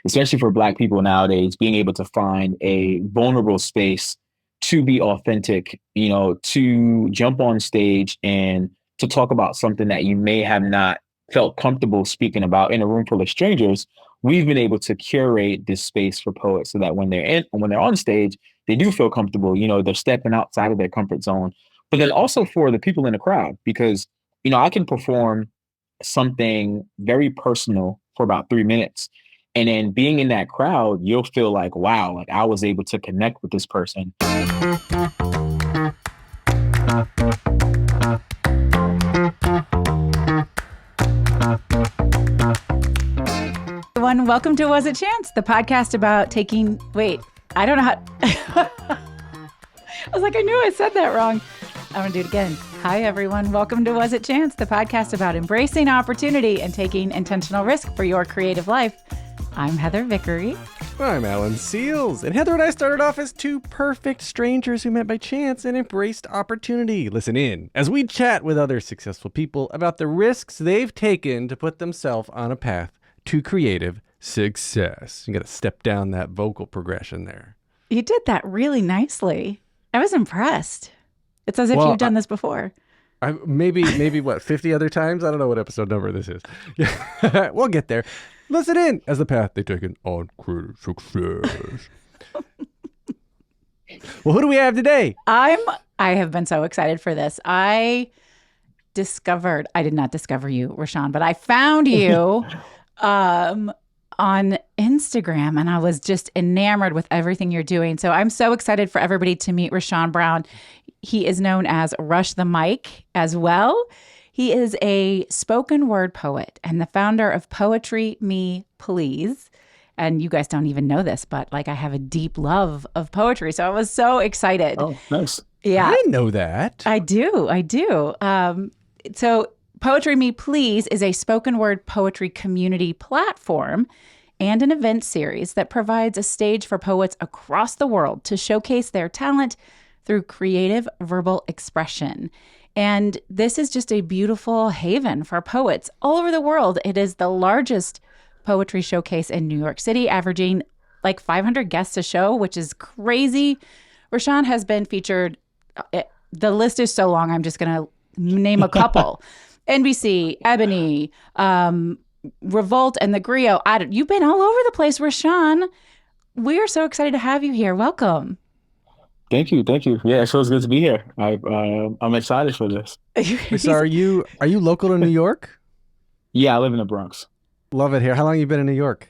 especially for Black people nowadays, being able to find a vulnerable space to be authentic, to jump on stage and to talk about something that you may have not felt comfortable speaking about in a room full of strangers. We've been able to curate this space for poets so that when they're on stage, they do feel comfortable. They're stepping outside of their comfort zone. But then also for the people in the crowd, because I can perform something very personal for about 3 minutes. And then being in that crowd, you'll feel like, wow, like I was able to connect with this person. Everyone, welcome to Was It Chance, the podcast about taking, I don't know how, I was like, I knew I said that wrong. I'm going to do it again. Hi, everyone. Welcome to Was It Chance, the podcast about embracing opportunity and taking intentional risk for your creative life. I'm Heather Vickery. I'm Alan Seals. And Heather and I started off as two perfect strangers who met by chance and embraced opportunity. Listen in as we chat with other successful people about the risks they've taken to put themselves on a path to creative success. You got to step down that vocal progression there. You did that really nicely. I was impressed. It's as if you've done this before. Maybe what, 50 other times? I don't know what episode number this is. Yeah. We'll get there. Listen in as the path they've taken on creative success. Well, who do we have today? I have been so excited for this. I did not discover you, Rashan, but I found you on Instagram, and I was just enamored with everything you're doing. So I'm so excited for everybody to meet Rashan Brown. He is known as Rush the Mic as well. He is a spoken word poet and the founder of Poetry Me Please. And you guys don't even know this, but I have a deep love of poetry. So I was so excited. Oh, nice. Yeah. I didn't know that. I do. So Poetry Me Please is a spoken word poetry community platform and an event series that provides a stage for poets across the world to showcase their talent through creative verbal expression. And this is just a beautiful haven for poets all over the world. It is the largest poetry showcase in New York City, averaging 500 guests a show, which is crazy. Rashan has been featured. The list is so long, I'm just going to name a couple. NBC, Ebony, Revolt, and The Grio. You've been all over the place, Rashan. We are so excited to have you here. Welcome. Thank you. Yeah, it feels good to be here. I'm excited for this. So are you local to New York? Yeah, I live in the Bronx. Love it here. How long have you been in New York?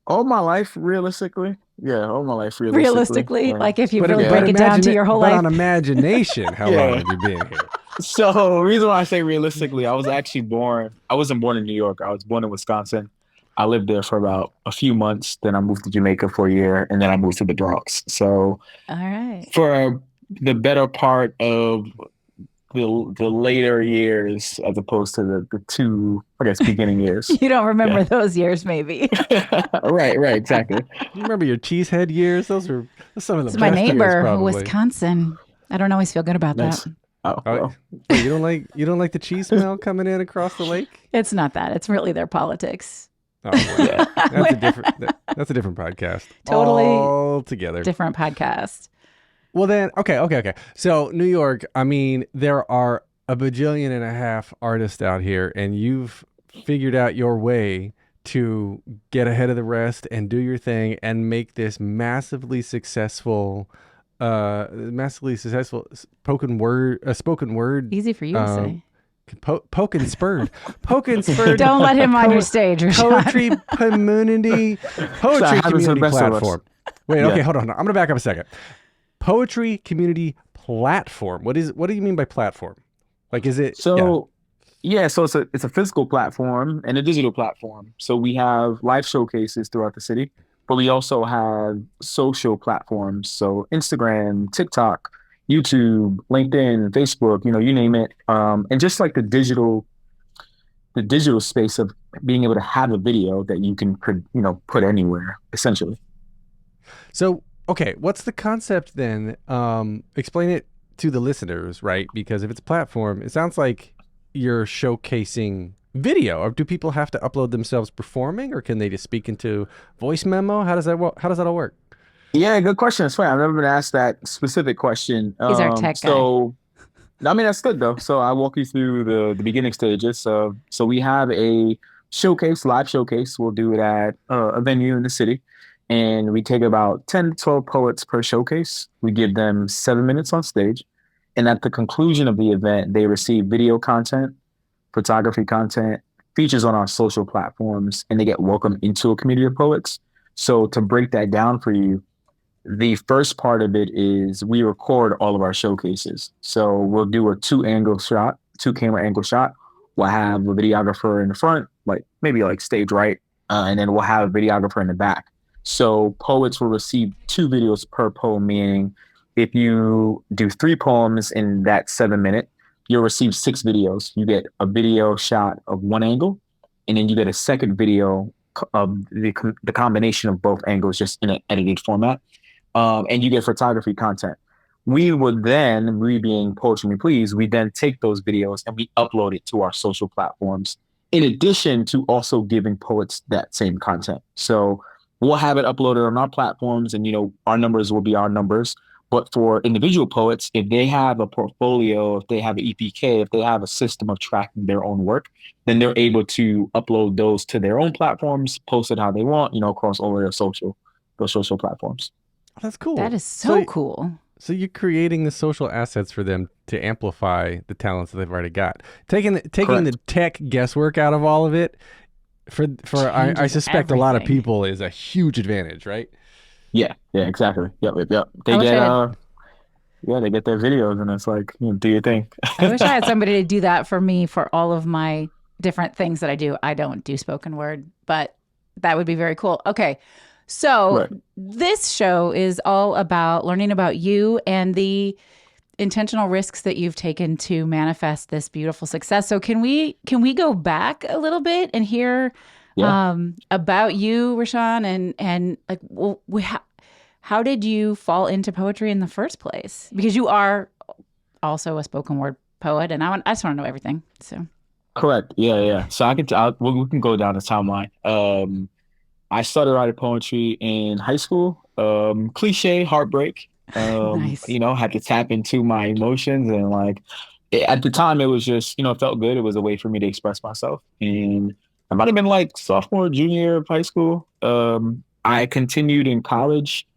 All my life, realistically. Yeah, all my life, realistically. If you really break it down to your whole life. But on imagination, how long have you been here? So the reason why I say realistically, I wasn't born in New York. I was born in Wisconsin. I lived there for about a few months. Then I moved to Jamaica for a year, and then I moved to the Bronx. So all right. For the better part of the later years, as opposed to the two, beginning years. You don't remember those years, maybe. Right, exactly. You remember your cheesehead years? Those are some of the best my neighbor, years, Wisconsin. I don't always feel good about that. Oh, well. You don't like the cheese smell coming in across the lake? It's not that. It's really their politics. Oh, well, yeah. That's a different podcast. Totally altogether different podcast. Well then, okay. So New York, there are a bajillion and a half artists out here, and you've figured out your way to get ahead of the rest and do your thing and make this massively successful spoken word. Easy for you to say. Poke and spurred. Don't let him on your stage, Rashan. Poetry community platform. Wait, okay, hold on. I'm gonna back up a second. Poetry community platform. What do you mean by platform? Is it so? Yeah, so it's a physical platform and a digital platform. So we have live showcases throughout the city, but we also have social platforms. So Instagram, TikTok, YouTube, LinkedIn, Facebook, you name it. And just the digital space of being able to have a video that you can, put anywhere, essentially. So, okay, what's the concept then? Explain it to the listeners, right? Because if it's a platform, it sounds like you're showcasing video, or do people have to upload themselves performing, or can they just speak into voice memo? How does that How does that all work? Yeah, good question. It's funny. I've never been asked that specific question. He's our tech guy. I mean, that's good though. So I walk you through the beginning stages. So we have a showcase, live showcase. We'll do it at a venue in the city, and we take about 10 to 12 poets per showcase. We give them 7 minutes on stage, and at the conclusion of the event, they receive video content, photography content, features on our social platforms, and they get welcomed into a community of poets. So to break that down for you, the first part of it is we record all of our showcases. So we'll do a two camera angle shot. We'll have a videographer in the front, like maybe like stage right, and then we'll have a videographer in the back. So poets will receive 2 videos per poem, meaning if you do 3 poems in that 7 minute, you'll receive 6 videos. You get a video shot of one angle, and then you get a second video of the combination of both angles just in an edited format, and you get photography content. We being Poetry Me Please, we then take those videos and we upload it to our social platforms, in addition to also giving poets that same content. So we'll have it uploaded on our platforms, and our numbers will be our numbers. But for individual poets, if they have a portfolio, if they have an EPK, if they have a system of tracking their own work, then they're able to upload those to their own platforms, post it how they want, across all their those social platforms. Oh, that's cool. That is so cool. So you're creating the social assets for them to amplify the talents that they've already got. Taking the tech guesswork out of all of it, I suspect everything. A lot of people is a huge advantage, right? Yeah, exactly. Yep. They get their videos, and it's like, do your thing. I wish I had somebody to do that for me for all of my different things that I do. I don't do spoken word, but that would be very cool. Okay. So This show is all about learning about you and the intentional risks that you've taken to manifest this beautiful success. So can we go back a little bit and hear about you, Rashan, and like, how did you fall into poetry in the first place? Because you are also a spoken word poet, and I just want to know everything. So correct, yeah. So we can go down the timeline. I started writing poetry in high school. Cliche, heartbreak. Nice. Had to tap into my emotions, and at the time it was just, it felt good. It was a way for me to express myself. And I might have been like sophomore, junior year of high school. I continued in college,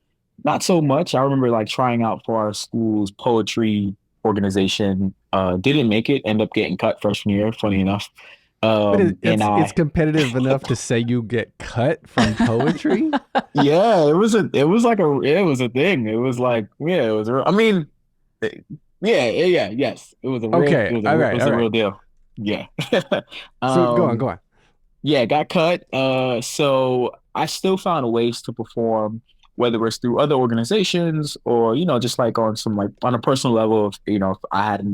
not so much. I remember trying out for our school's poetry organization. Didn't make it, ended up getting cut freshman year, funny enough. It's competitive enough to say you get cut from poetry. Yeah, it was a thing. It was I mean, yes, it was a real, okay. It was a real deal. Yeah. So go on. Yeah, got cut. So I still found ways to perform, whether it's through other organizations or just on a personal level. If I had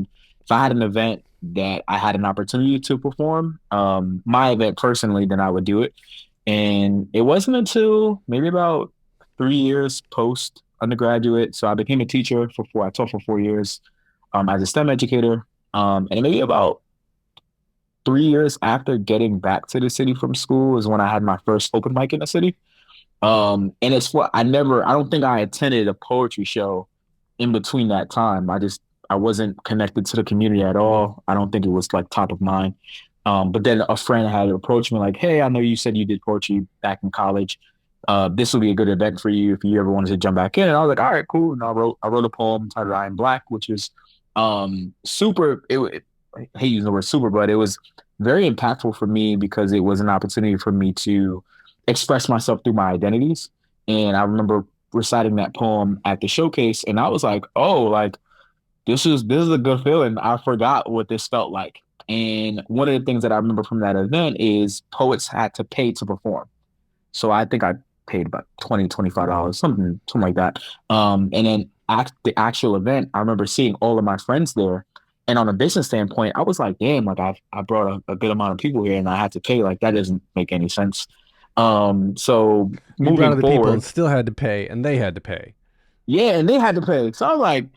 an event that I had an opportunity to perform, my event personally, then I would do it. And it wasn't until maybe about 3 years post undergraduate. So I became a teacher I taught for 4 years as a STEM educator. And maybe about 3 years after getting back to the city from school is when I had my first open mic in the city. And it's I don't think I attended a poetry show in between that time. I wasn't connected to the community at all. I don't think it was top of mind. But then a friend had approached me like, hey, I know you said you did poetry back in college. This would be a good event for you if you ever wanted to jump back in. And I was like, all right, cool. And I wrote a poem titled I Am Black, which is super. I hate using the word super, but it was very impactful for me because it was an opportunity for me to express myself through my identities. And I remember reciting that poem at the showcase, and I was like, oh, this is a good feeling. I forgot what this felt like. And one of the things that I remember from that event is poets had to pay to perform. So I think I paid about $25, something like that. And then the actual event, I remember seeing all of my friends there. And on a business standpoint, I was like, damn, I brought a good amount of people here and I had to pay. That doesn't make any sense. So you brought other people and still had to pay, and they had to pay. Yeah, and they had to pay. So I'm like,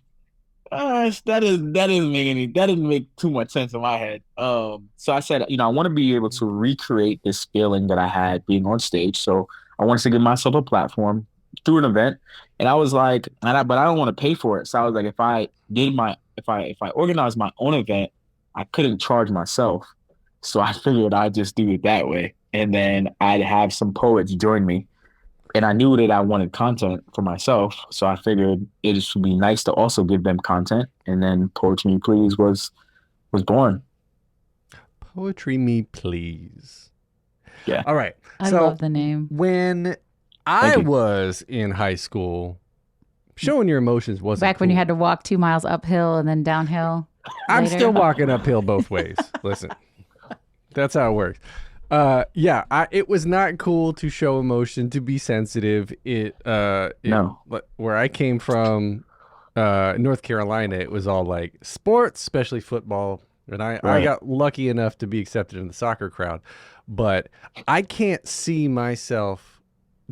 that doesn't make too much sense in my head. So I said, I want to be able to recreate this feeling that I had being on stage. So I wanted to give myself a platform through an event, and I was like, but I don't want to pay for it. So I was like, if I organized my own event, I couldn't charge myself. So I figured I'd just do it that way, and then I'd have some poets join me, and I knew that I wanted content for myself, so I figured it just would be nice to also give them content. And then Poetry Me Please was born. Poetry Me Please. Yeah. All right. I So love the name. when Thank I you. was in high school, showing your emotions wasn't Back when you cool. had to walk 2 miles uphill and then downhill. I'm later. still walking uphill both ways. Listen, that's how it works. It was not cool to show emotion, to be sensitive. No. Where I came from, North Carolina, it was all like sports, especially football. And I Right. got lucky enough to be accepted in the soccer crowd. But I can't see myself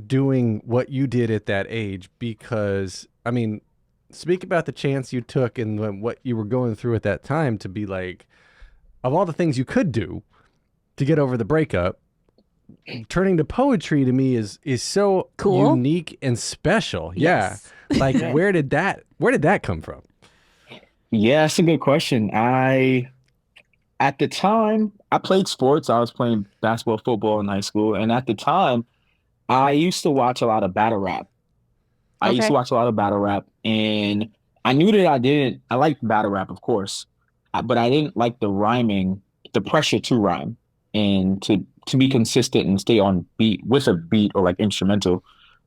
doing what you did at that age because, I mean, speak about the chance you took and what you were going through at that time to be like, of all the things you could do to get over the breakup, turning to poetry to me is so Cool. unique and special. Yes. Yeah. Like where did that come from? Yeah, that's a good question. At the time, I played sports. I was playing basketball, football in high school, and at the time, I used to watch a lot of battle rap. I used to Okay. watch a lot of battle rap, and I knew that I liked battle rap, of course, but I didn't like the rhyming, the pressure to rhyme, and to be consistent and stay on beat with a beat or like instrumental.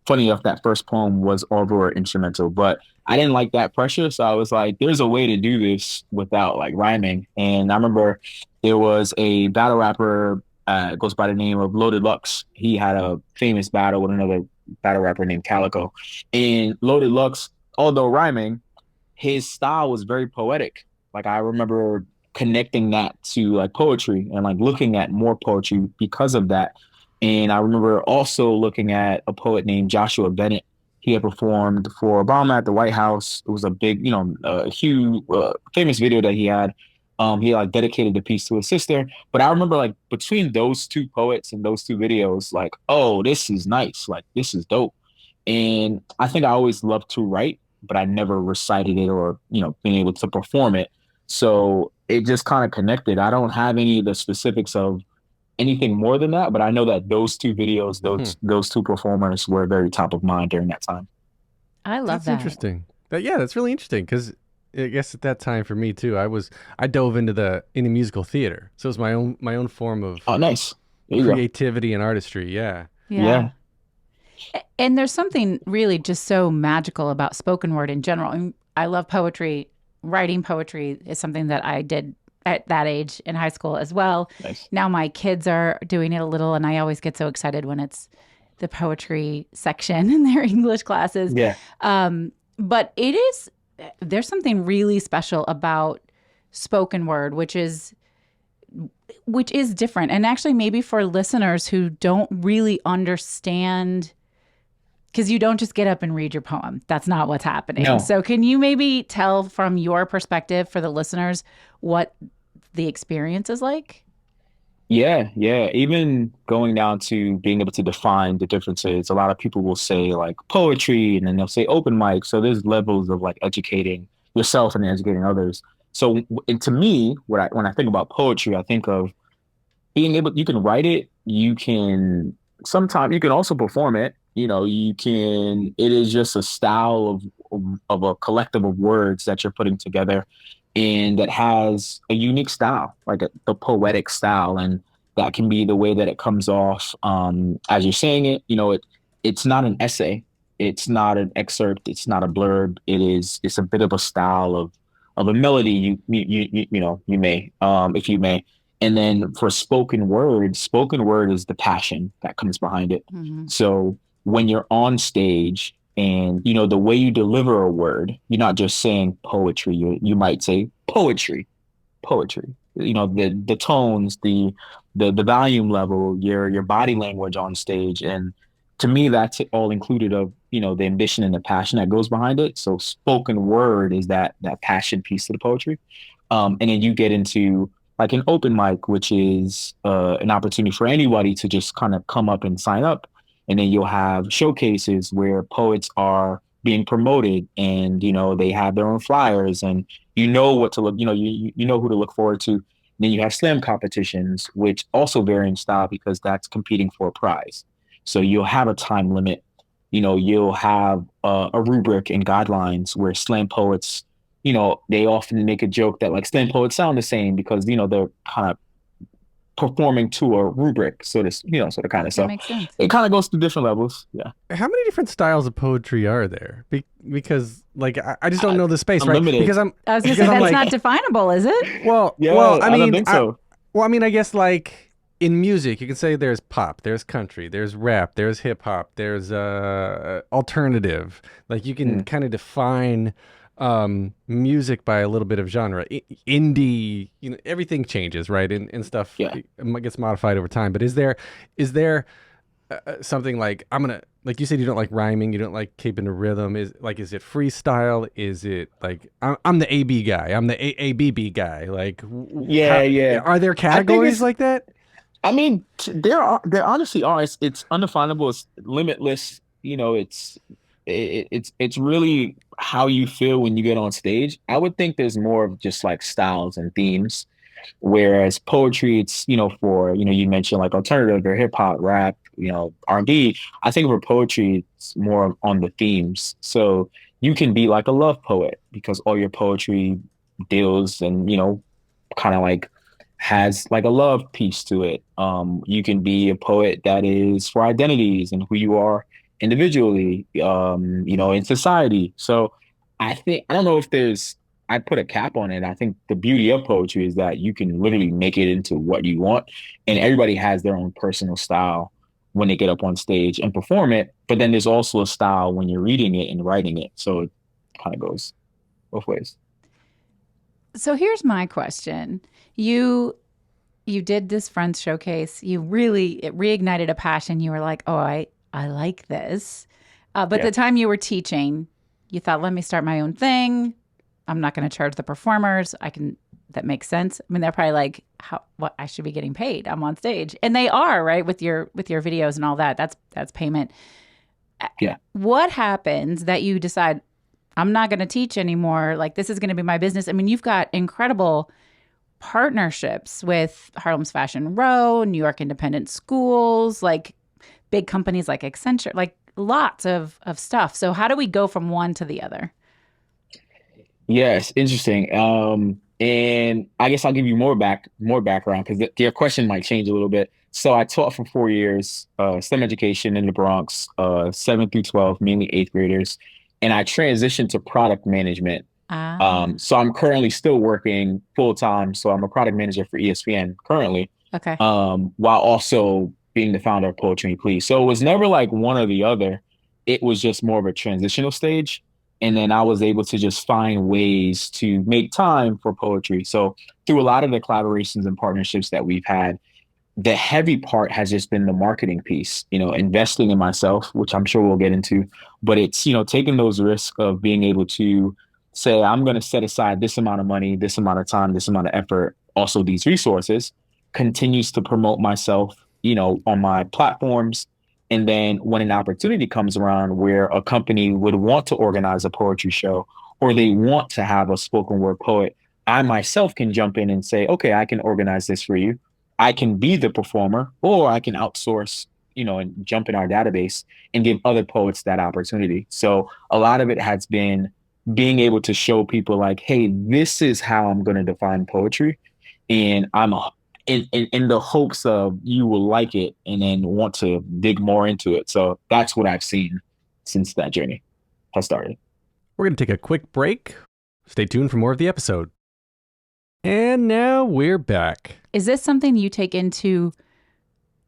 Funny enough, that first poem was over instrumental, but I didn't like that pressure, so I was like, "There's a way to do this without like rhyming." And I remember there was a battle rapper goes by the name of Loaded Lux. He had a famous battle with another battle rapper named Calico. And Loaded Lux, although rhyming, his style was very poetic. Like I remember connecting that to like poetry and like looking at more poetry because of that. And I remember also looking at a poet named Joshua Bennett. He had performed for Obama at the White House. It was a big, huge, famous video that he had. He like dedicated the piece to his sister. But I remember like between those two poets and those two videos, like, oh, this is nice. Like this is dope. And I think I always loved to write, but I never recited it or, being able to perform it. So it just kind of connected. I don't have any of the specifics of anything more than that, but I know that those two videos, those two performers were very top of mind during that time. I love That's that. interesting. That's really interesting because I guess at that time for me too, I dove into musical theater, so it was my own form of Oh, nice. There you go. creativity and artistry. Yeah. Yeah. And there's something really just so magical about spoken word in general. I love poetry. Writing poetry is something that I did at that age in high school as well. Nice. Now my kids are doing it a little, and I always get so excited when it's the poetry section in their English classes. Yeah. But there's something really special about spoken word, which is different. And actually maybe for listeners who don't really understand, because you don't just get up and read your poem. That's not what's happening. No. So can you maybe tell from your perspective for the listeners what the experience is like? Yeah. Even going down to being able to define the differences, a lot of people will say like poetry and then they'll say open mic. So there's levels of like educating yourself and educating others. So and to me, when I think about poetry, I think of being able, you can write it, sometimes you can also perform it. It is just a style of a collective of words that you're putting together and that has a unique style, like the poetic style. And that can be the way that it comes off as you're saying it. It's not an essay. It's not an excerpt. It's not a blurb. It's a bit of a style of a melody you may, if you may. And then for spoken word is the passion that comes behind it. Mm-hmm. So when you're on stage and, the way you deliver a word, you're not just saying poetry. You might say poetry. The tones, the volume level, your body language on stage. And to me, that's all included of, the ambition and the passion that goes behind it. So spoken word is that passion piece to the poetry. And then you get into like an open mic, which is an opportunity for anybody to just kind of come up and sign up. And then you'll have showcases where poets are being promoted, and they have their own flyers, and what to look, you know who to look forward to. And then you have slam competitions, which also vary in style because that's competing for a prize. So you'll have a time limit. You'll have a rubric and guidelines where slam poets, they often make a joke that like slam poets sound the same because, they're kind of performing to a rubric, so this, sort of kind of. That So makes sense. it kind of goes through different levels. Yeah. How many different styles of poetry are there? Because like I just don't know the space, right? Unlimited. Because I was going to because say, I'm that's like, not definable, is it? well, Yeah, well, I don't mean, think so. I guess like in music, you can say there's pop, there's country, there's rap, there's hip hop, there's alternative. Like you can kind of define music by a little bit of genre. Indie, everything changes, right? And stuff Yeah. it gets modified over time. But is there something like like you said, you don't like rhyming, you don't like keeping the rhythm. Is it freestyle? Is it like I'm the AB guy, I'm the ABB guy? Like Yeah. are there categories like that? I mean, there honestly are. It's undefinable. It's limitless. It's really how you feel when you get on stage. I would think there's more of just like styles and themes, whereas poetry, it's for you mentioned like alternative or hip hop, rap, R&B. I think for poetry, it's more on the themes. So you can be like a love poet because all your poetry deals and kind of like has like a love piece to it. You can be a poet that is for identities and who you are individually, in society. So I don't know if I put a cap on it. I think the beauty of poetry is that you can literally make it into what you want, and everybody has their own personal style when they get up on stage and perform it. But then there's also a style when you're reading it and writing it. So it kind of goes both ways. So here's my question. You did this Friends showcase. It reignited a passion. You were like, oh, I like this. But Yeah. the time you were teaching, you thought, let me start my own thing. I'm not going to charge the performers. That makes sense. I mean, they're probably like, what I should be getting paid. I'm on stage. And they are, right? With your videos and all that. That's payment. Yeah. What happens that you decide, I'm not going to teach anymore? Like, this is going to be my business. I mean, you've got incredible partnerships with Harlem's Fashion Row, New York Independent Schools, like big companies like Accenture, like lots of stuff. So how do we go from one to the other? Yes, interesting. And I guess I'll give you more background because your question might change a little bit. So I taught for 4 years, STEM education in the Bronx, 7 through 12, mainly eighth graders, and I transitioned to product management. Ah, So I'm currently still working full time. So I'm a product manager for ESPN currently, okay. while also being the founder of Poetry Me Please. So it was never like one or the other. It was just more of a transitional stage. And then I was able to just find ways to make time for poetry. So through a lot of the collaborations and partnerships that we've had, the heavy part has just been the marketing piece, investing in myself, which I'm sure we'll get into. But it's, taking those risks of being able to say, I'm going to set aside this amount of money, this amount of time, this amount of effort, also these resources, continues to promote myself, on my platforms. And then when an opportunity comes around where a company would want to organize a poetry show or they want to have a spoken word poet, I myself can jump in and say, okay, I can organize this for you. I can be the performer, or I can outsource, and jump in our database and give other poets that opportunity. So a lot of it has been being able to show people like, hey, this is how I'm going to define poetry. And in the hopes of you will like it and then want to dig more into it. So that's what I've seen since that journey has started. We're going to take a quick break. Stay tuned for more of the episode. And now we're back. Is this something you take into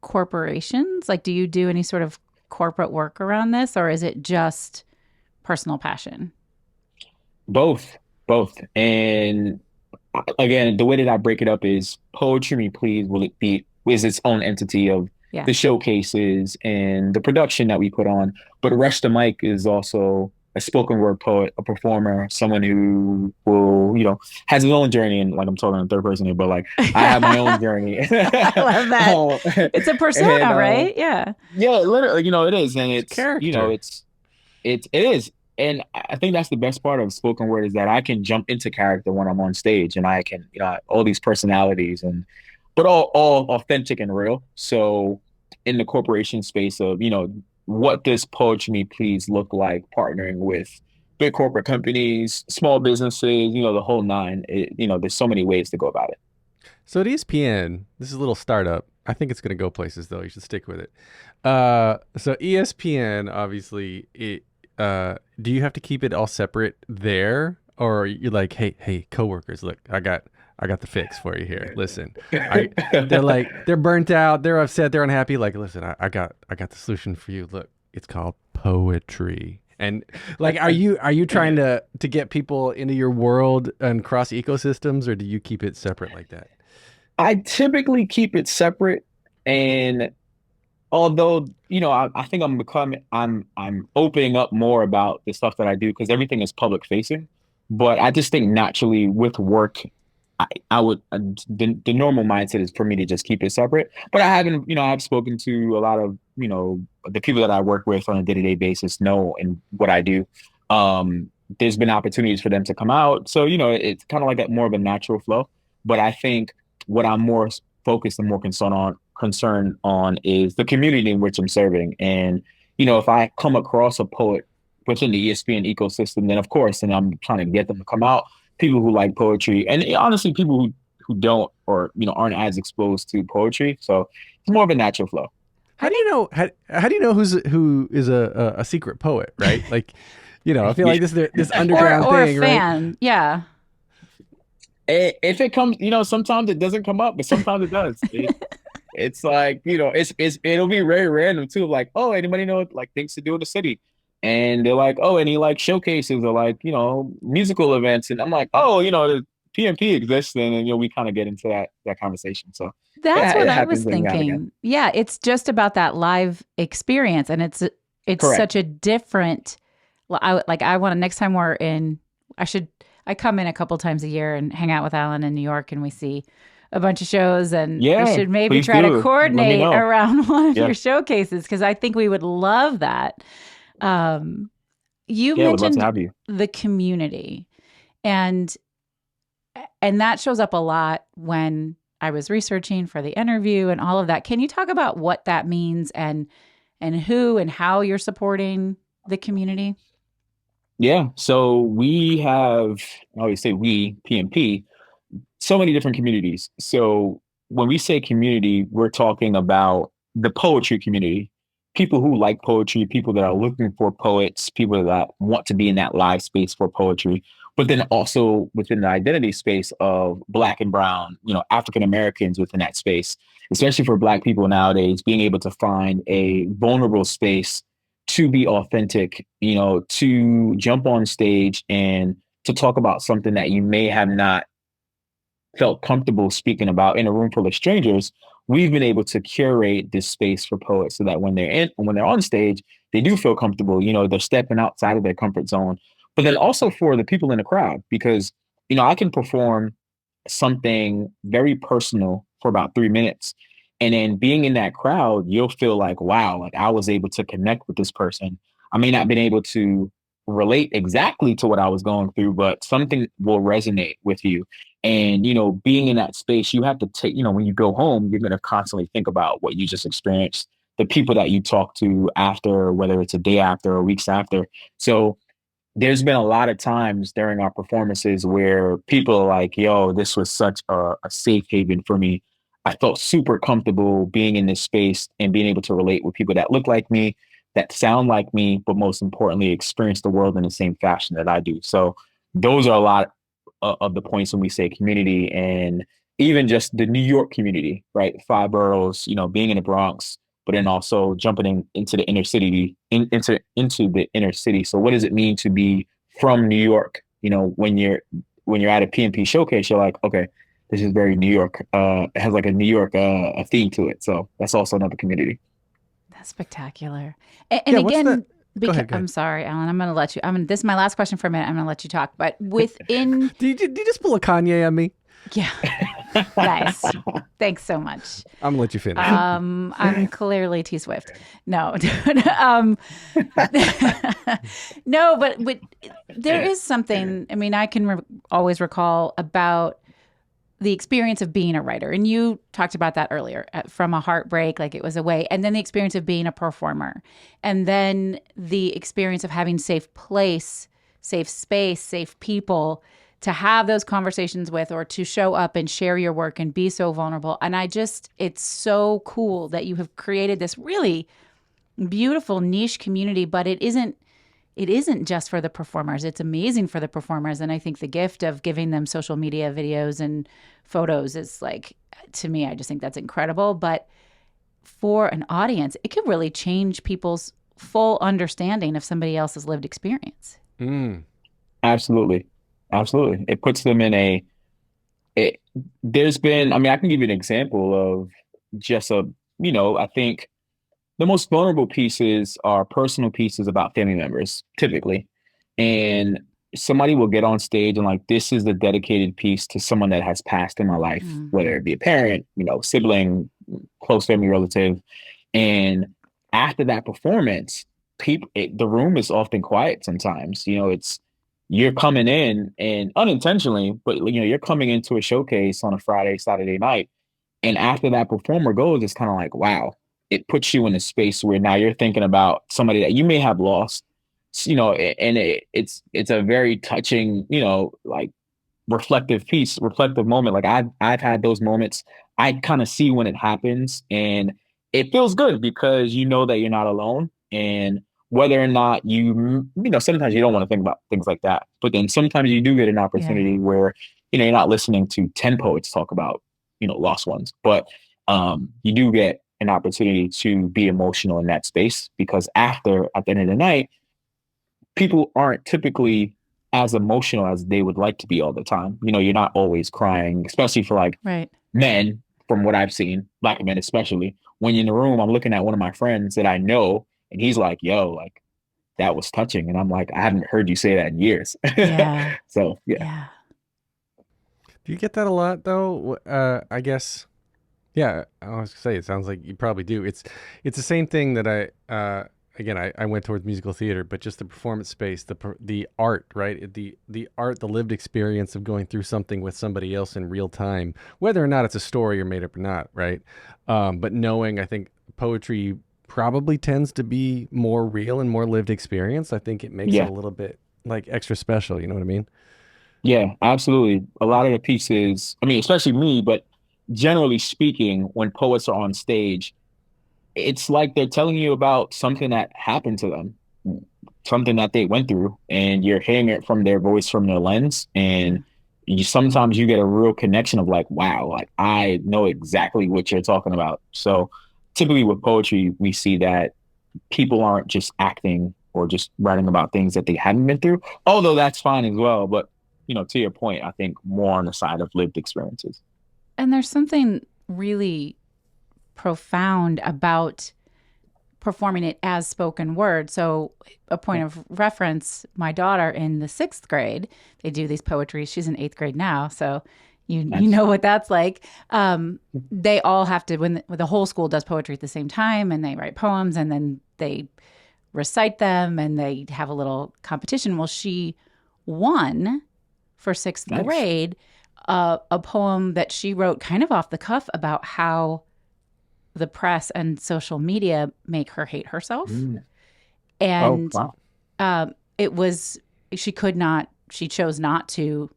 corporations? Like, do you do any sort of corporate work around this, or is it just personal passion? Both. And again, the way that I break it up is Poetry Me Please is its own entity of Yeah. the showcases and the production that we put on. But Rush the Mic is also a spoken word poet, a performer, someone who will, has his own journey. And like I'm talking in third person here, but like I have my own journey. I love that. Um, It's a and persona, right? Yeah. yeah, literally, it is, and It's it's character. it is, and I think that's the best part of spoken word is that I can jump into character when I'm on stage, and I can, all these personalities but all authentic and real. So in the corporation space of, what does Poetry Me Please look like partnering with big corporate companies, small businesses, the whole nine. There's so many ways to go about it. So at ESPN, this is a little startup. I think it's going to go places, though. You should stick with it. So ESPN, obviously, do you have to keep it all separate there, or are you like, hey, coworkers, look, I got the fix for you here. Listen, they're burnt out, they're upset, they're unhappy. Like, listen, I got the solution for you. Look, it's called poetry. And like, are you trying to get people into your world and cross ecosystems, or do you keep it separate like that? I typically keep it separate, and although I think I'm opening up more about the stuff that I do because everything is public facing, but I just think naturally with work, I would the normal mindset is for me to just keep it separate. But I haven't, I've spoken to a lot of the people that I work with on a day-to-day basis know and what I do. There's been opportunities for them to come out, so it's kind of like more of a natural flow. But I think what I'm more focused and more concerned on is the community in which I'm serving. And, if I come across a poet within the ESPN ecosystem, then of course, and I'm trying to get them to come out, people who like poetry and honestly, people who don't or, aren't as exposed to poetry. So it's more of a natural flow. How do you know, how do you know who is a secret poet, right? Like, I feel like this underground or thing, a fan. right? Yeah. If it comes, sometimes it doesn't come up, but sometimes it does. It's like, it'll be very random too. Like, oh, anybody know like things to do in the city? And they're like, oh, any like showcases or like, musical events. And I'm like, oh, the PMP exists. And we kind of get into that conversation. So That's what it I was happens every now and again. thinking. Yeah, it's just about that live experience, and it's Correct. such a different. I want to next time we're in. I come in a couple times a year and hang out with Alan in New York, and we see a bunch of shows, and we should maybe try to coordinate around one of your showcases because I think we would love that. You mentioned the community, and that shows up a lot when I was researching for the interview and all of that. Can you talk about what that means and who and how you're supporting the community? Yeah. So we have, I always say we, PMP, so many different communities. So when we say community, we're talking about the poetry community, people who like poetry, people that are looking for poets, people that want to be in that live space for poetry, but then also within the identity space of Black and Brown, African Americans within that space, especially for Black people nowadays, being able to find a vulnerable space to be authentic, to jump on stage and to talk about something that you may have not felt comfortable speaking about in a room full of strangers. We've been able to curate this space for poets so that when they're on stage, they do feel comfortable. They're stepping outside of their comfort zone. But then also for the people in the crowd, because I can perform something very personal for about 3 minutes, and then being in that crowd, you'll feel like, wow, like I was able to connect with this person. I may not have been able to relate exactly to what I was going through, but something will resonate with you. And, being in that space, you have to take, when you go home, you're going to constantly think about what you just experienced, the people that you talk to after, whether it's a day after or weeks after. So there's been a lot of times during our performances where people are like, yo, this was such a safe haven for me. I felt super comfortable being in this space and being able to relate with people that look like me, that sound like me, but most importantly, experience the world in the same fashion that I do. So those are a lot of the points when we say community, and even just the New York community, right? 5 boroughs, being in the Bronx, but then also jumping into the inner city, into the inner city. So what does it mean to be from New York? When you're at a PMP showcase, you're like, okay, this is very New York. It has like a New York a theme to it. So that's also another community. That's spectacular. And Yeah, what's the again, Go because ahead, go I'm ahead. sorry, Alan, I'm going to let you. This is my last question for a minute. I'm going to let you talk. But within, Did you just pull a Kanye on me? yeah, nice. Thanks so much. I'm gonna let you finish. I'm clearly T Swift. No, um, no, but there is something. I mean, I can always recall about the experience of being a writer, and you talked about that earlier, from a heartbreak, like it was away, and then the experience of being a performer, and then the experience of having safe place, safe space, safe people to have those conversations with, or to show up and share your work and be so vulnerable. And it's so cool that you have created this really beautiful niche community, but it isn't just for the performers. It's amazing for the performers. And I think the gift of giving them social media videos and photos is, like, to me, I just think that's incredible. But for an audience, it could really change people's full understanding of somebody else's lived experience. Mm. Absolutely. Absolutely. It puts them in it, there's been, I mean, I can give you an example of just I think the most vulnerable pieces are personal pieces about family members, typically. And somebody will get on stage and like, this is the dedicated piece to someone that has passed in my life, Mm. whether it be a parent, sibling, close family relative. And after that performance, the room is often quiet sometimes. It's you're coming in and unintentionally, but you're coming into a showcase on a Friday, Saturday night. And after that performer goes, it's kind of like, wow, it puts you in a space where now you're thinking about somebody that you may have lost, and it's a very touching, like reflective moment. Like I've had those moments. I kind of see when it happens, and it feels good because you know that you're not alone. And whether or not sometimes you don't want to think about things like that, but then sometimes you do get an Yeah. opportunity where you're not listening to 10 poets talk about lost ones, but you do get an opportunity to be emotional in that space because at the end of the night, people aren't typically as emotional as they would like to be all the time. You're not always crying, especially for like Right. men, from what I've seen, black men especially. When you're in the room, I'm looking at one of my friends that I know, and he's like, yo, like that was touching. And I'm like, I haven't heard you say that in years. Yeah. So, yeah. Yeah. Do you get that a lot though? I guess. Yeah, I was gonna say it sounds like you probably do. It's the same thing that I went towards musical theater, but just the performance space, the art, right? The art, the lived experience of going through something with somebody else in real time, whether or not it's a story or made up or not, right? But knowing, I think poetry probably tends to be more real and more lived experience. I think it makes it Yeah. a little bit like extra special. You know what I mean? Yeah, absolutely. A lot of the pieces, I mean, especially me, but generally speaking, when poets are on stage, it's like they're telling you about something that happened to them, something that they went through, and you're hearing it from their voice, from their lens. Yeah. And sometimes you get a real connection of like, wow, like I know exactly what you're talking about. So typically with poetry, we see that people aren't just acting or just writing about things that they haven't been through, although that's fine as well. But, to your point, I think more on the side of lived experiences. And there's something really profound about performing it as spoken word. So, a point of reference, my daughter in the 6th grade, they do these poetry. She's in 8th grade now, so you know what that's like. They all have to, when the whole school does poetry at the same time, and they write poems, and then they recite them, and they have a little competition. Well, she won for 6th Nice. grade a poem that she wrote kind of off the cuff about how the press and social media make her hate herself. Mm. And Oh, wow. it was, she chose not to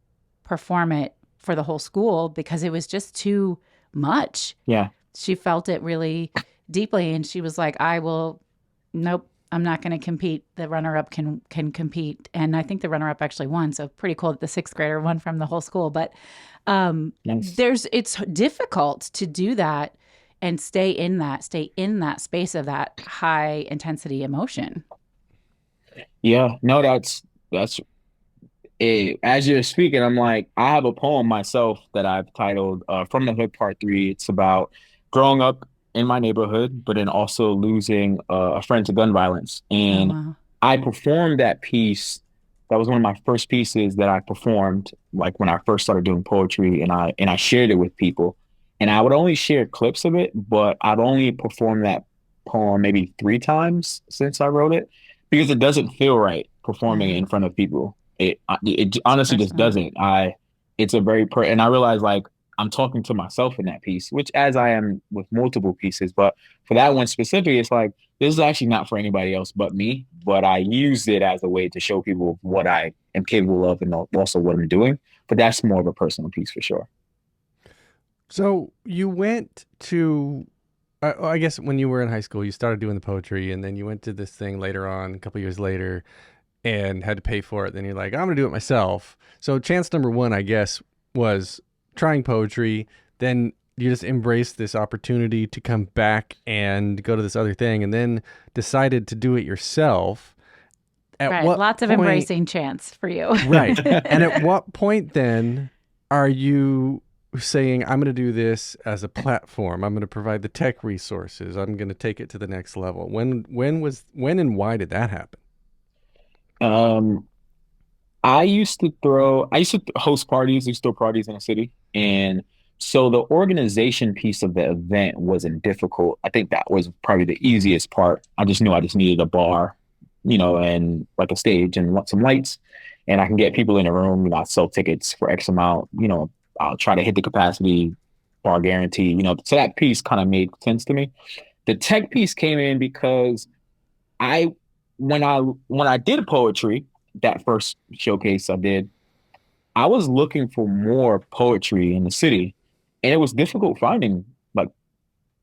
perform it for the whole school because it was just too much. Yeah. She felt it really deeply. And she was like, nope, I'm not going to compete. The runner-up can compete. And I think the runner-up actually won. So pretty cool that the 6th grader won from the whole school. But Nice. it's difficult to do that and stay in that space of that high intensity emotion. Yeah. No, that's as you're speaking, I'm like, I have a poem myself that I've titled From the Hood Part 3. It's about growing up in my neighborhood, but then also losing a friend to gun violence. Oh, And wow. I performed that piece. That was one of my first pieces that I performed, like when I first started doing poetry, and I shared it with people. And I would only share clips of it, but I've only performed that poem maybe 3 times since I wrote it because it doesn't feel right performing it Yeah, in front of people. It it's honestly just personal. doesn't. It's a and I realize like I'm talking to myself in that piece, which as I am with multiple pieces, but for that one specifically, it's like this is actually not for anybody else but me. But I used it as a way to show people what I am capable of and also what I'm doing. But that's more of a personal piece for sure. So you went to, I guess when you were in high school, you started doing the poetry, and then you went to this thing later on, a couple years later, and had to pay for it. Then you're like, I'm going to do it myself. So chance number one, I guess, was trying poetry. Then you just embraced this opportunity to come back and go to this other thing, and then decided to do it yourself. At Right. what Lots of point, embracing chance for you. right? And at what point then are you saying, I'm going to do this as a platform? I'm going to provide the tech resources. I'm going to take it to the next level. When and why did that happen? Um, I used to host parties, used to throw parties in the city. And so the organization piece of the event wasn't difficult. I think that was probably the easiest part. I just knew I just needed a bar, and like a stage and some lights. And I can get people in a room, I sell tickets for X amount, I'll try to hit the capacity, bar guarantee, so that piece kind of made sense to me. The tech piece came in because I when I did poetry, that first showcase I did, I was looking for more poetry in the city, and it was difficult finding like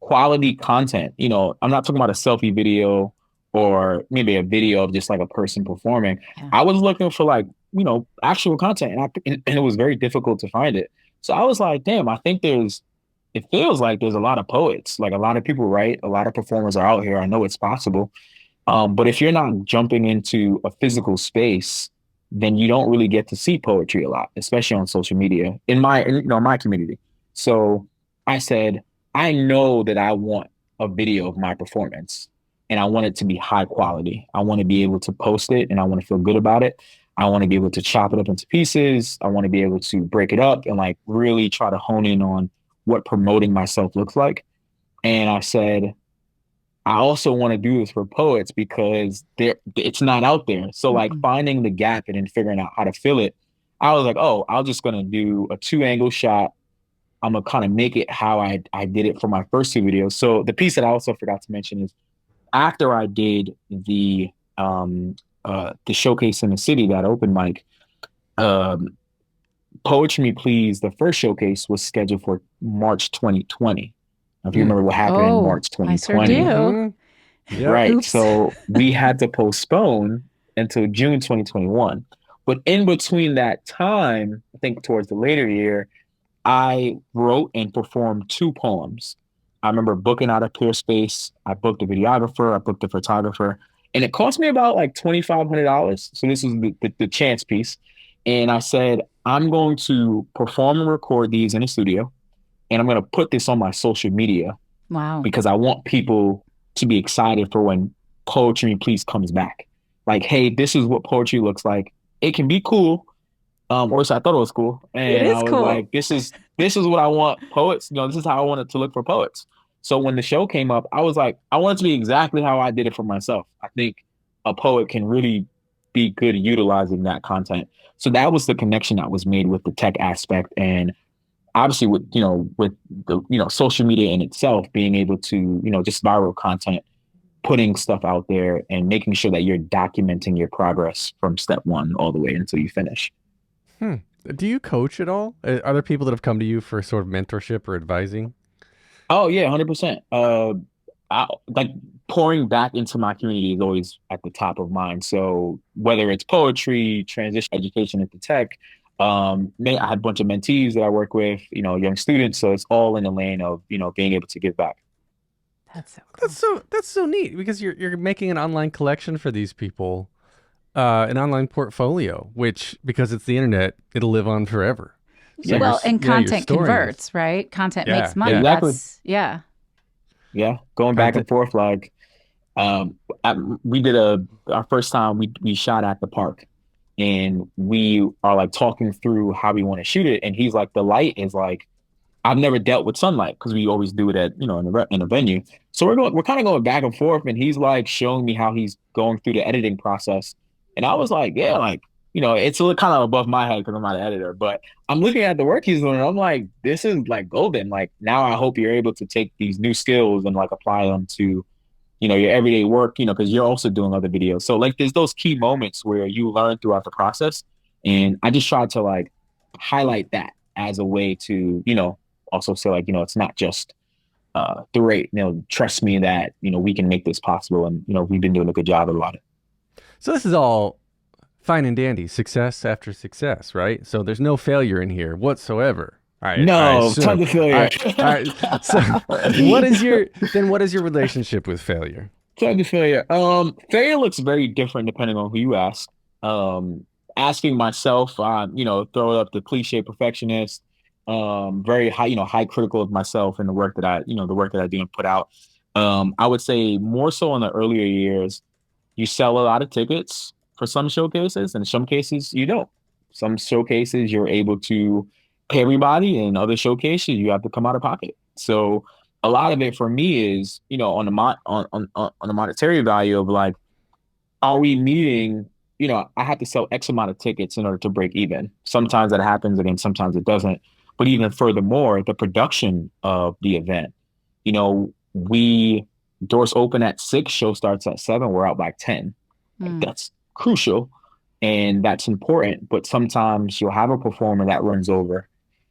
quality content. I'm not talking about a selfie video or maybe a video of just like a person performing. Yeah. I was looking for like, actual content, and it was very difficult to find it. So I was like, damn, it feels like there's a lot of poets, like a lot of people write, a lot of performers are out here. I know it's possible. But if you're not jumping into a physical space, then you don't really get to see poetry a lot, especially on social media in my community. So I said, I know that I want a video of my performance and I want it to be high quality. I want to be able to post it and I want to feel good about it. I want to be able to chop it up into pieces. I want to be able to break it up and like really try to hone in on what promoting myself looks like. And I said, I also want to do this for poets because it's not out there. So like Mm-mm. finding the gap and then figuring out how to fill it, I was like, oh, I'm just gonna do a 2 angle shot. I'm gonna kind of make it how I did it for my first 2 videos. So the piece that I also forgot to mention is after I did the showcase in the city, that open mic, um Poetry Me Please, the first showcase was scheduled for March 2020. If you remember what happened in Oh, March I sure 2020. do. Mm-hmm. Yep. Right. Oops. So we had to postpone until June 2021. But in between that time, I think towards the later year, I wrote and performed 2 poems. I remember booking out a clear space. I booked a videographer, I booked a photographer, and it cost me about like $2,500. So this was the chance piece. And I said, I'm going to perform and record these in a studio, and I'm going to put this on my social media Wow. because I want people to be excited for when Poetry Please comes back. Like, hey, this is what poetry looks like. It can be cool, or so I thought it was cool, It and I is was cool. like, this is what I want poets. This is how I want it to look for poets. So when the show came up, I was like, I want it to be exactly how I did it for myself. I think a poet can really be good at utilizing that content. So that was the connection that was made with the tech aspect, and obviously with the social media in itself being able to just viral content, putting stuff out there and making sure that you're documenting your progress from step one all the way until you finish. Hmm. Do you coach at all? Are there people that have come to you for sort of mentorship or advising? Oh yeah, 100%. Like pouring back into my community is always at the top of mind. So whether it's poetry, transition education into tech, I have a bunch of mentees that I work with, young students. So it's all in the lane of, being able to give back. That's so cool. That's so neat because you're making an online collection for these people. an online portfolio, which, because it's the internet, it'll live on forever. Yeah. Well, and you're content storing converts, right? Content Yeah, makes money. yeah. Exactly. Yeah. Yeah, going back and forth. Like, we did our first time we shot at the park, and we are like talking through how we want to shoot it. And he's like, the light is like, I've never dealt with sunlight because we always do it at in a venue. So we're kind of going back and forth, and he's like showing me how he's going through the editing process, and I was like, yeah, like it's a little kind of above my head because I'm not an editor, but I'm looking at the work he's doing, and I'm like, this is like golden. Like now, I hope you're able to take these new skills and like apply them to your everyday work, because you're also doing other videos. So like there's those key moments where you learn throughout the process. And I just tried to like highlight that as a way to, also say like, it's not just the rate, trust me that, we can make this possible. And, we've been doing a good job about it. So this is all fine and dandy, success after success, right? So there's no failure in here whatsoever. No, tons of failure. All right. So what is your relationship with failure? Tons of failure. Failure looks very different depending on who you ask. Asking myself, throw up the cliche perfectionist, very high, high critical of myself and the work that I do and put out. I would say more so in the earlier years, you sell a lot of tickets for some showcases, and in some cases you don't. Some showcases you're able to pay everybody, and other showcases you have to come out of pocket. So a lot of it for me is, on the monetary value of like, are we meeting? I have to sell X amount of tickets in order to break even. Sometimes that happens, again, sometimes it doesn't. But even furthermore, the production of the event. We doors open at 6, show starts at 7, we're out by 10. That's crucial and that's important. But sometimes you'll have a performer that runs over.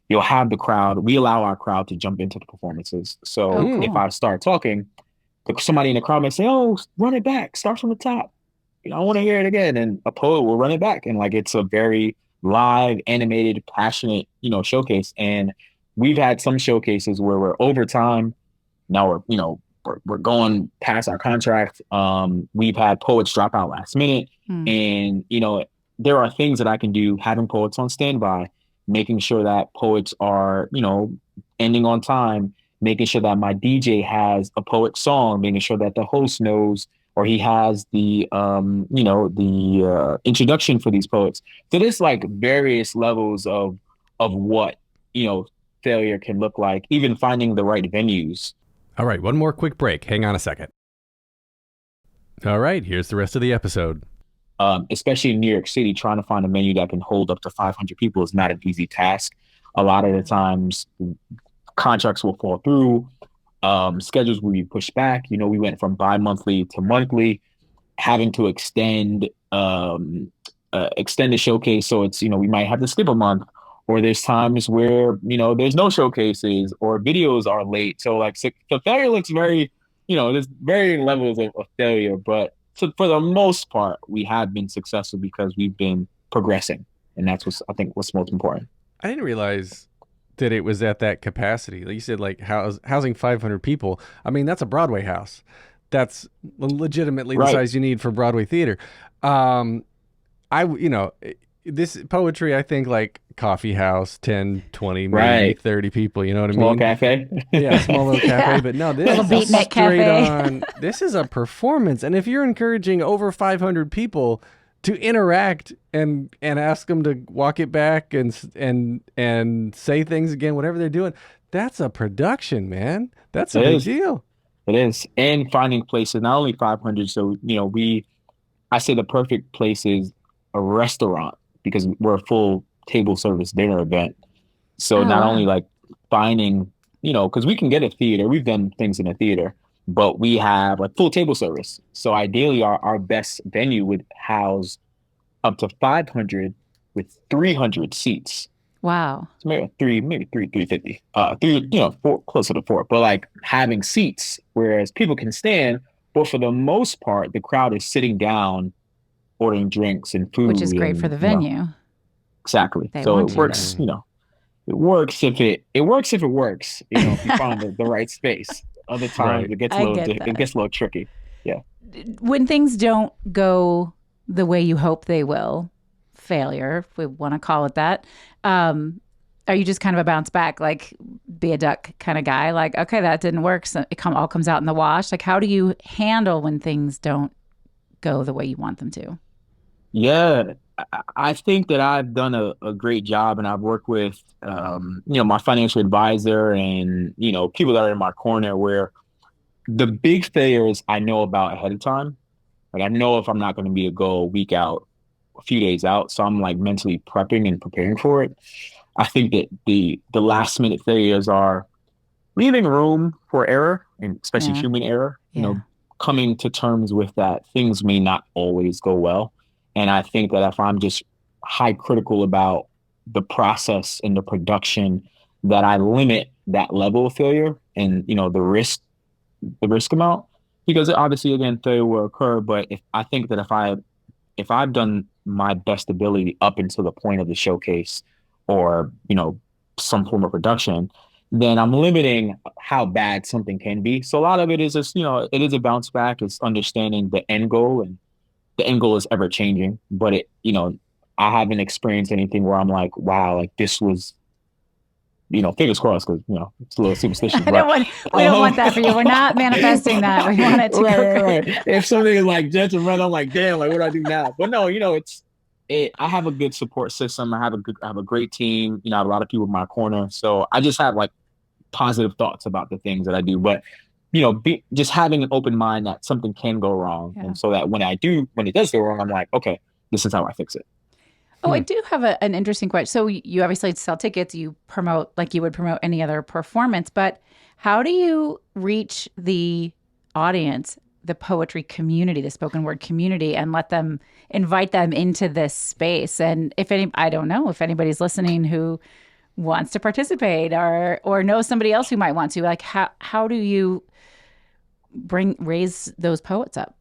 You'll have the crowd. We allow our crowd to jump into the performances. So if I start talking, somebody in the crowd may say, "Oh, run it back. Start from the top. I want to hear it again." And a poet will run it back. And like, it's a very live, animated, passionate, showcase. And we've had some showcases where we're over time. Now we're going past our contract. We've had poets drop out last minute. And, there are things that I can do having poets on standby, making sure that poets are, ending on time, making sure that my DJ has a poet song, making sure that the host knows, or he has the introduction for these poets. So there's like various levels of what, failure can look like, even finding the right venues. All right, one more quick break. Hang on a second. All right, here's the rest of the episode. Especially in New York City, trying to find a venue that can hold up to 500 people is not an easy task. A lot of the times, contracts will fall through, schedules will be pushed back. We went from bi-monthly to monthly, having to extend the showcase. So it's, we might have to skip a month, or there's times where, there's no showcases or videos are late. So like, so failure looks very, there's varying levels of failure, but for the most part, we have been successful because we've been progressing. And that's what's most important. I didn't realize that it was at that capacity. Like you said, like housing 500 people. I mean, that's a Broadway house. That's legitimately the size you need for Broadway theater. This poetry, I think like coffee house, 10, 20, maybe 30 people, you know what I mean? Small cafe. Yeah, small little cafe. But no, this is straight cafe. On. This is a performance. And if you're encouraging over 500 people to interact and ask them to walk it back and say things again, whatever they're doing, that's a production, man. That's a big deal. It is. And finding places, not only 500. So, I say the perfect place is a restaurant, because we're a full table service dinner event. So not only like finding, because we can get a theater, we've done things in a theater, but we have like full table service. So ideally our best venue would house up to 500 with 300 seats. Wow. So maybe 350, four, closer to 4, but like having seats, whereas people can stand, but for the most part, the crowd is sitting down, ordering drinks and food, which is great for the venue. Exactly. So it works. It works if it works. If you find the right space. Other times it gets a little tricky. Yeah. When things don't go the way you hope they will, failure, if we want to call it that, are you just kind of a bounce back, like be a duck kind of guy? Like, okay, that didn't work. So all comes out in the wash. Like, how do you handle when things don't go the way you want them to? Yeah, I think that I've done a great job, and I've worked with, my financial advisor and, people that are in my corner where the big failures I know about ahead of time. Like I know if I'm not going to be a go a week out, a few days out. So I'm like mentally prepping and preparing for it. I think that the last minute failures are leaving room for error and especially Yeah. human error, Yeah. coming to terms with that things may not always go well. And I think that if I'm just high critical about the process and the production, that I limit that level of failure and, the risk amount, because obviously again, failure will occur. But if I think that if I've done my best ability up until the point of the showcase or, some form of production, then I'm limiting how bad something can be. So a lot of it is just, it is a bounce back. It's understanding the end goal, and the end goal is ever changing. But I haven't experienced anything where I'm like, wow, like this was, fingers crossed, because, it's a little superstitious. We don't want that for you. We're not manifesting that. We want it to go great. Right. If something is like judgment, I'm like, damn, like what do I do now? But no, I have a good support system. I have a great team. I have a lot of people in my corner. So I just have like positive thoughts about the things that I do. But just having an open mind that something can go wrong, Yeah. and so that when it does go wrong, I'm like, okay, this is how I fix it. Oh, I do have an interesting question. So you obviously sell tickets, you promote like you would promote any other performance, but how do you reach the audience, the poetry community, the spoken word community, and invite them into this space? And I don't know if anybody's listening who wants to participate or knows somebody else who might want to, like how do you raise those poets up?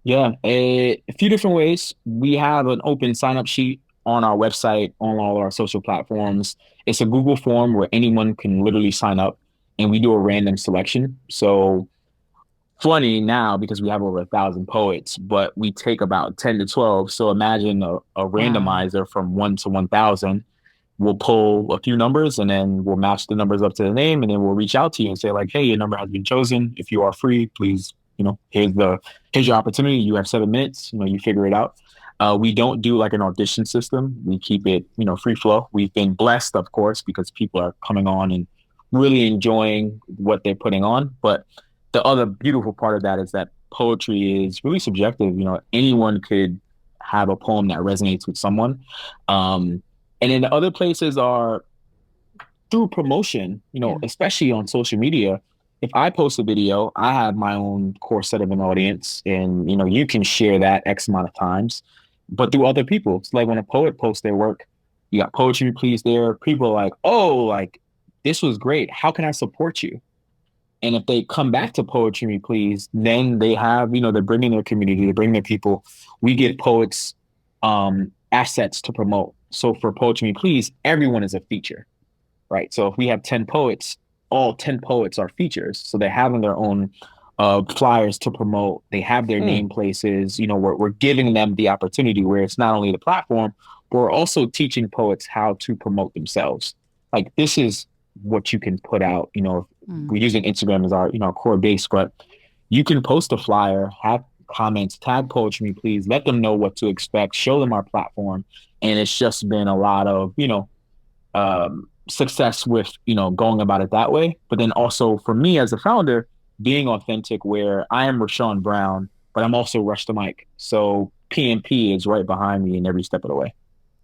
Yeah, a few different ways. We have an open sign up sheet on our website, on all our social platforms. It's a Google form where anyone can literally sign up, and we do a random selection. So funny now because we have over 1,000 poets, but we take about 10 to 12. So imagine a randomizer from 1 to 1,000. We'll pull a few numbers and then we'll match the numbers up to the name, and then we'll reach out to you and say like, hey, your number has been chosen. If you are free, please, here's your opportunity. You have 7 minutes, you figure it out. We don't do like an audition system. We keep it, free flow. We've been blessed, of course, because people are coming on and really enjoying what they're putting on. But the other beautiful part of that is that poetry is really subjective. Anyone could have a poem that resonates with someone. And then the other places are through promotion, especially on social media. If I post a video, I have my own core set of an audience, and, you can share that X amount of times, but through other people. It's like when a poet posts their work, you got Poetry Please there. People are like, oh, like this was great. How can I support you? And if they come back to Poetry Please, then they have, they're bringing their community, they bring their people. We get poets assets to promote. So for Poetry Please, everyone is a feature, right? So if we have 10 poets, all 10 poets are features. So they're having their own flyers to promote. They have their name places. We're giving them the opportunity where it's not only the platform, but we're also teaching poets how to promote themselves. Like this is what you can put out. We're using Instagram as our core base, but you can post a flyer, have comments, tag Poetry Please, let them know what to expect, show them our platform. And it's just been a lot of, success with, going about it that way. But then also for me as a founder, being authentic, where I am Rashan Brown, but I'm also Rush the Mic. So PMP is right behind me in every step of the way.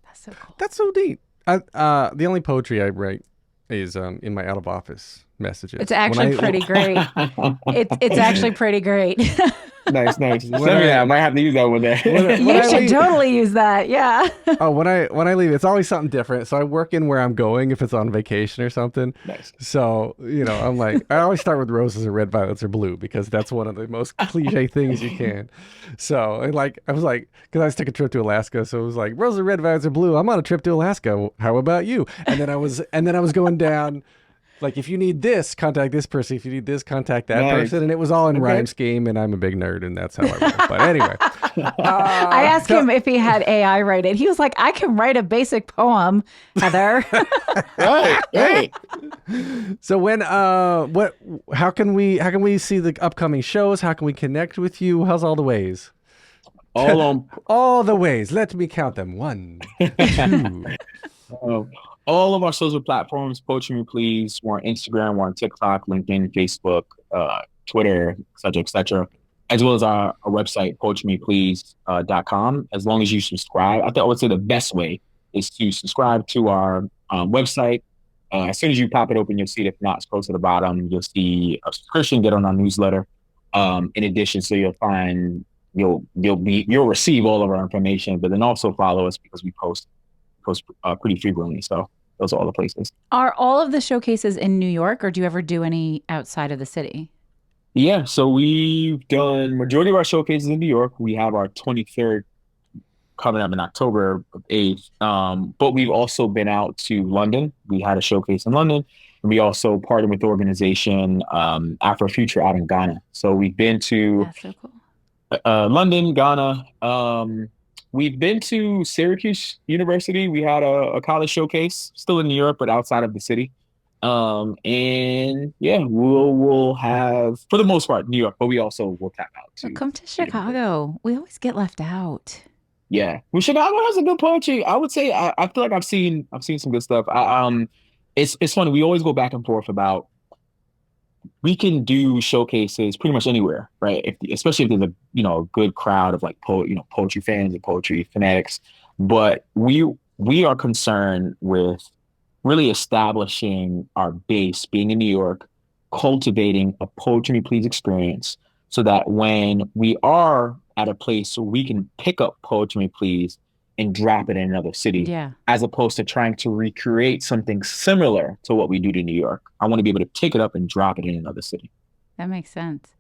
That's so cool. That's so deep. The only poetry I write is in my out of office messages. It's actually pretty great. It's actually pretty great. Nice. I might have to use that one day. You should totally use that. Yeah. When I leave, it's always something different. So I work in where I'm going if it's on vacation or something. Nice. So, I'm like, I always start with roses or red, violets or blue because that's one of the most cliche things you can. So I was like, because I just took a trip to Alaska. So it was like roses, red, violets or blue. I'm on a trip to Alaska. How about you? And then I was going down Like, if you need this, contact this person. If you need this, contact that Nice. person. And it was all in Okay. rhyme scheme, and I'm a big nerd, and that's how I roll. But anyway. I asked him if he had AI write it. He was like, I can write a basic poem, Heather. Right. So when how can we see the upcoming shows? How can we connect with you? How's all the ways? All on All the ways. Let me count them. 1, 2. all of our social platforms, Poetry Me Please. We're on Instagram, we're on TikTok, LinkedIn, Facebook, Twitter, et cetera, as well as our website, poetrymeplease.com. As long as you subscribe, I would say the best way is to subscribe to our website. As soon as you pop it open, you'll see it. If not, scroll to the bottom, you'll see a subscription, get on our newsletter. In addition, so you'll receive all of our information, but then also follow us because we post pretty frequently. So those are all the places. Are all of the showcases in New York, or do you ever do any outside of the city? Yeah, so we've done majority of our showcases in New York. We have our 23rd coming up in October 8th. But we've also been out to London. We had a showcase in London, and we also partnered with the organization AfroFuture out in Ghana. So we've been to That's so cool. London, Ghana. We've been to Syracuse University. We had a college showcase, still in New York, but outside of the city. And yeah, we'll have, for the most part, New York, but we also will tap out So to. come to Chicago. We always get left out. Yeah, well, Chicago has a good poetry. I would say I feel like I've seen some good stuff. It's funny. We always go back and forth about we can do showcases pretty much anywhere, right? Especially if there's a good crowd of like poetry fans and poetry fanatics. But we are concerned with really establishing our base, being in New York, cultivating a Poetry Me Please experience, so that when we are at a place where we can pick up Poetry Me Please and drop it in another city, Yeah. as opposed to trying to recreate something similar to what we do to New York. I want to be able to pick it up and drop it in another city. That makes sense.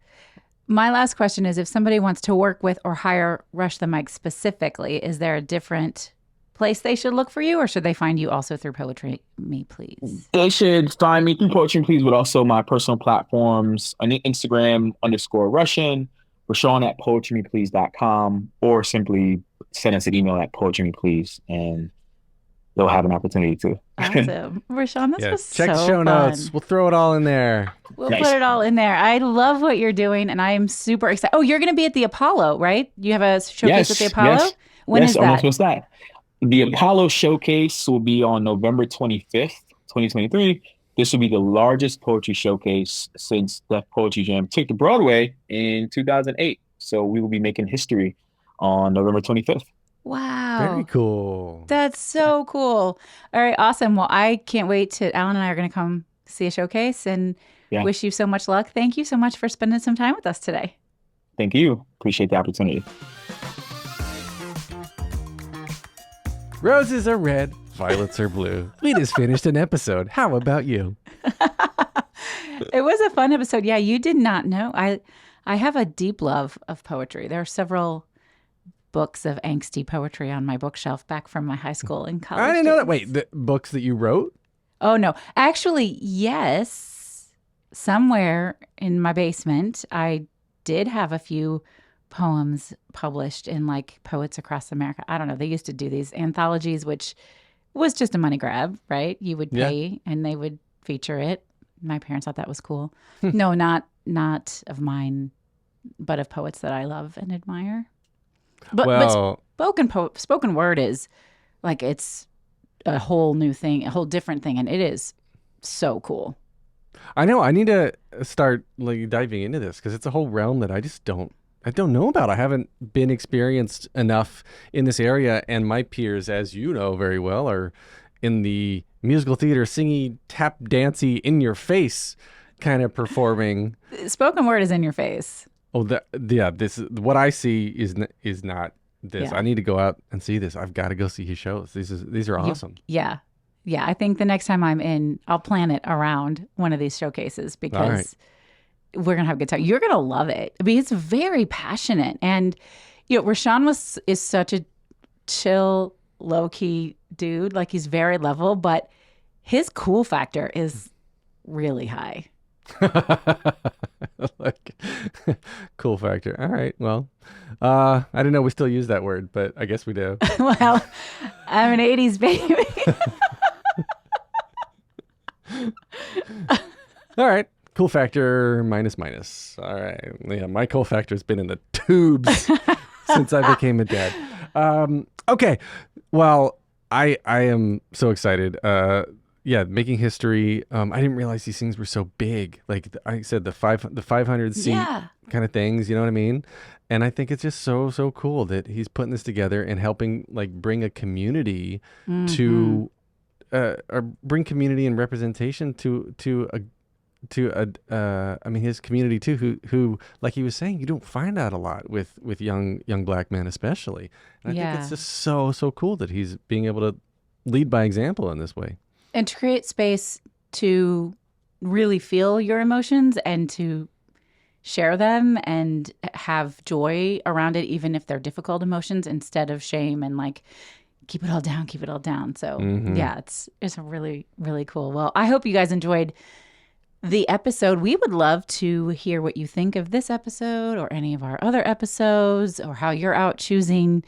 My last question is, if somebody wants to work with or hire Rush the Mic specifically, is there a different place they should look for you, or should they find you also through Poetry Me Please? They should find me through Poetry Me Please, but also my personal platforms on Instagram _Russian, Rashan at poetrymeplease.com, or simply send us an email at poetrymeplease, and they'll have an opportunity to. Awesome. Rashan, this was Check so the show fun. notes. We'll throw it all in there. We'll Nice. put it all in there. I love what you're doing, and I am super excited. Oh, you're going to be at the Apollo, right? You have a showcase at the Apollo? Yes, When yes, is almost that? missed that. The Apollo Showcase will be on November 25th, 2023. This will be the largest poetry showcase since Def Poetry Jam took to Broadway in 2008. So we will be making history on November 25th. Wow. Very cool. That's so cool. All right, awesome. Well, I can't wait to, Alan and I are going to come see a showcase and wish you so much luck. Thank you so much for spending some time with us today. Thank you. Appreciate the opportunity. Roses are red, violets are blue. We just finished an episode. How about you? It was a fun episode. Yeah, you did not know. I have a deep love of poetry. There are several books of angsty poetry on my bookshelf back from my high school and college. I didn't know that. days. Wait, the books that you wrote? Oh, no. Actually, yes. Somewhere in my basement, I did have a few poems published in like Poets Across America. I don't know. They used to do these anthologies, which was just a money grab, right? You would pay and they would feature it. My parents thought that was cool. No, not of mine, but of poets that I love and admire. But spoken word is like, it's a whole new thing, a whole different thing. And it is so cool. I know. I need to start like diving into this because it's a whole realm that I don't know about. I haven't been experienced enough in this area, and my peers, as you know very well, are in the musical theater, singing, tap dancey, in your face kind of performing. Spoken word is in your face. Oh, this is what I see is not this. Yeah. I need to go out and see this. I've got to go see his shows. These are awesome. Yeah. I think the next time I'm in, I'll plan it around one of these showcases because we're going to have a good time. You're going to love it. I mean, it's very passionate. And, Rashan is such a chill, low-key dude. Like, he's very level, but his cool factor is really high. Like, cool factor. All right. Well, I didn't know we still use that word, but I guess we do. Well, I'm an 80s baby. All right. Cool factor minus. All right. Yeah, my cool factor has been in the tubes since I became a dad. Okay. Well, I am so excited. Yeah, making history. I didn't realize these things were so big. Like I said, the 500 seat kind of things. You know what I mean? And I think it's just so cool that he's putting this together and helping like bring a community to, or bring community and representation to his community too, who like he was saying, you don't find that a lot with young black men especially. And I think it's just so cool that he's being able to lead by example in this way. And to create space to really feel your emotions and to share them and have joy around it, even if they're difficult emotions, instead of shame and like, keep it all down. So yeah, it's really, really cool. Well, I hope you guys enjoyed the episode. We would love to hear what you think of this episode or any of our other episodes, or how you're out choosing,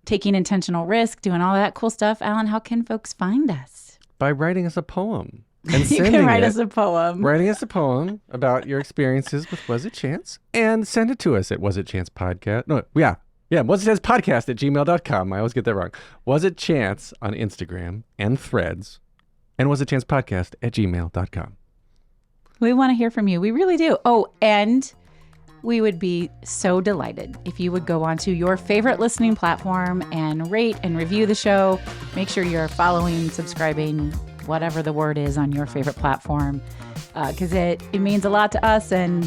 taking intentional risk, doing all that cool stuff. Alan, how can folks find us? By writing us a poem. And You can write us a poem. Writing us a poem about your experiences with Was It Chance, and send it to us at Was It Chance Podcast. No, yeah, Was It Chance Podcast at gmail.com. I always get that wrong. Was It Chance on Instagram and Threads, and Was It Chance Podcast at gmail.com. We want to hear from you. We really do. Oh, and we would be so delighted if you would go onto your favorite listening platform and rate and review the show. Make sure you're following, subscribing, whatever the word is on your favorite platform, because it means a lot to us, and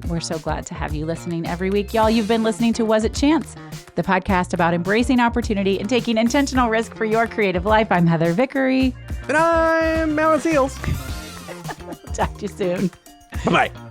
we're so glad to have you listening every week. Y'all, you've been listening to Was It Chance, the podcast about embracing opportunity and taking intentional risk for your creative life. I'm Heather Vickery. And I'm Alan Seals. Talk to you soon. Bye-bye.